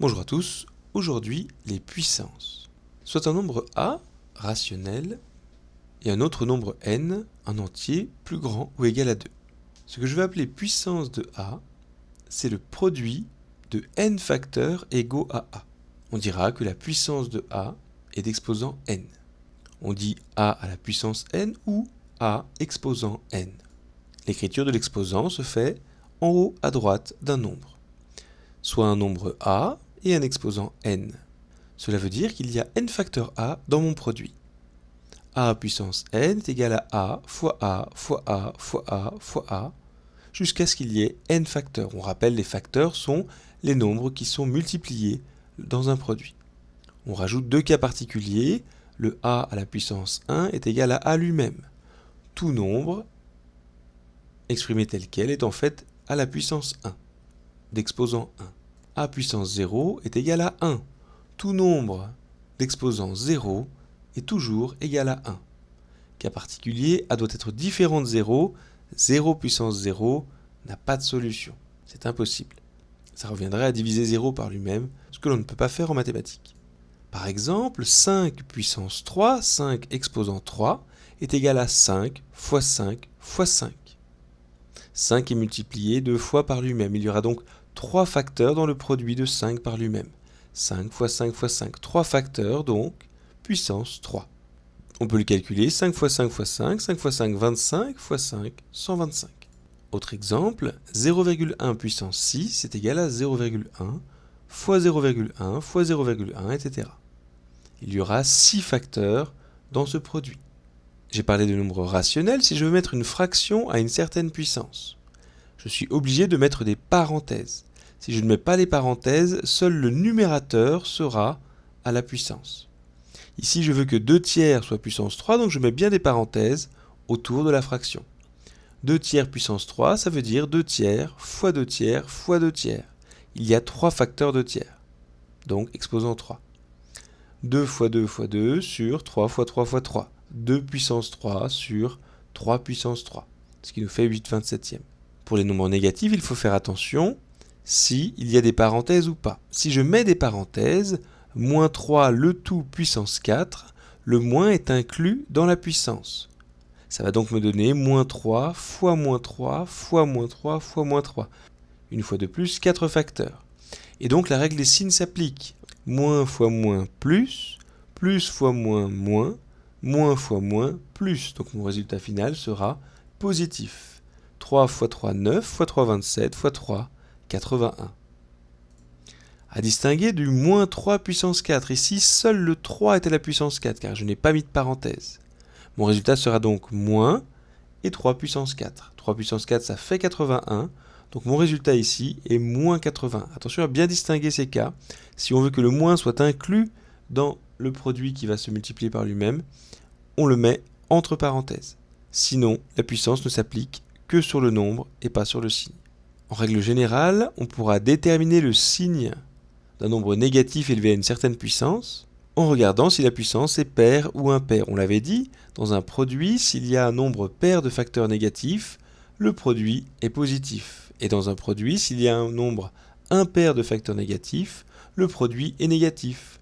Bonjour à tous, aujourd'hui les puissances. Soit un nombre A, rationnel, et un autre nombre n, un entier, plus grand ou égal à 2. Ce que je vais appeler puissance de A, c'est le produit de n facteurs égaux à A. On dira que la puissance de A est d'exposant n. On dit A à la puissance n ou A exposant n. L'écriture de l'exposant se fait en haut à droite d'un nombre. Soit un nombre A et un exposant n. Cela veut dire qu'il y a n facteurs A dans mon produit. A puissance n est égal à A fois A fois A fois A fois A, jusqu'à ce qu'il y ait n facteurs. On rappelle, les facteurs sont les nombres qui sont multipliés dans un produit. On rajoute deux cas particuliers. Le A à la puissance 1 est égal à A lui-même. Tout nombre exprimé tel quel est en fait à la puissance 1, d'exposant 1. A puissance 0 est égal à 1. Tout nombre d'exposant 0 est toujours égal à 1. Cas particulier, A doit être différent de 0. 0 puissance 0 n'a pas de solution. C'est impossible. Ça reviendrait à diviser 0 par lui-même, ce que l'on ne peut pas faire en mathématiques. Par exemple, 5 puissance 3, 5 exposant 3, est égal à 5 fois 5 fois 5. 5 est multiplié 2 fois par lui-même. Il y aura donc 3 facteurs dans le produit de 5 par lui-même. 5 fois 5 fois 5, 3 facteurs donc, puissance 3. On peut le calculer, 5 fois 5 fois 5, 5 fois 5, 25, fois 5, 125. Autre exemple, 0,1 puissance 6 est égal à 0,1 fois 0,1 fois 0,1, etc. Il y aura 6 facteurs dans ce produit. J'ai parlé de nombres rationnels. Si je veux mettre une fraction à une certaine puissance, je suis obligé de mettre des parenthèses. Si je ne mets pas les parenthèses, seul le numérateur sera à la puissance. Ici, je veux que 2 tiers soit puissance 3, donc je mets bien des parenthèses autour de la fraction. 2 tiers puissance 3, ça veut dire 2 tiers fois 2 tiers fois 2 tiers. Il y a 3 facteurs de tiers, donc exposant 3. 2 fois 2 fois 2 sur 3 fois 3 fois 3. 2 puissance 3 sur 3 puissance 3, ce qui nous fait 8/27e. Pour les nombres négatifs, il faut faire attention s'il y a des parenthèses ou pas. Si je mets des parenthèses, moins 3 le tout puissance 4, le moins est inclus dans la puissance. Ça va donc me donner moins 3 fois moins 3 fois moins 3 fois moins 3. Une fois de plus, 4 facteurs. Et donc la règle des signes s'applique. Moins fois moins plus fois moins moins fois moins plus. Donc mon résultat final sera positif. 3 fois 3, 9, fois 3, 27, fois 3, 81. À distinguer du moins 3 puissance 4. Ici, seul le 3 est à la puissance 4, car je n'ai pas mis de parenthèse. Mon résultat sera donc moins et 3 puissance 4. 3 puissance 4, ça fait 81. Donc mon résultat ici est moins 80. Attention à bien distinguer ces cas. Si on veut que le moins soit inclus dans le produit qui va se multiplier par lui-même, on le met entre parenthèses. Sinon, la puissance ne s'applique que sur le nombre et pas sur le signe. En règle générale, on pourra déterminer le signe d'un nombre négatif élevé à une certaine puissance en regardant si la puissance est paire ou impaire. On l'avait dit, dans un produit, s'il y a un nombre pair de facteurs négatifs, le produit est positif. Et dans un produit, s'il y a un nombre impair de facteurs négatifs, le produit est négatif.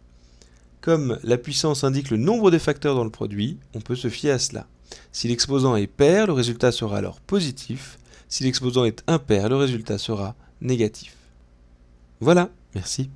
Comme la puissance indique le nombre de facteurs dans le produit, on peut se fier à cela. Si l'exposant est pair, le résultat sera alors positif. Si l'exposant est impair, le résultat sera négatif. Voilà, merci.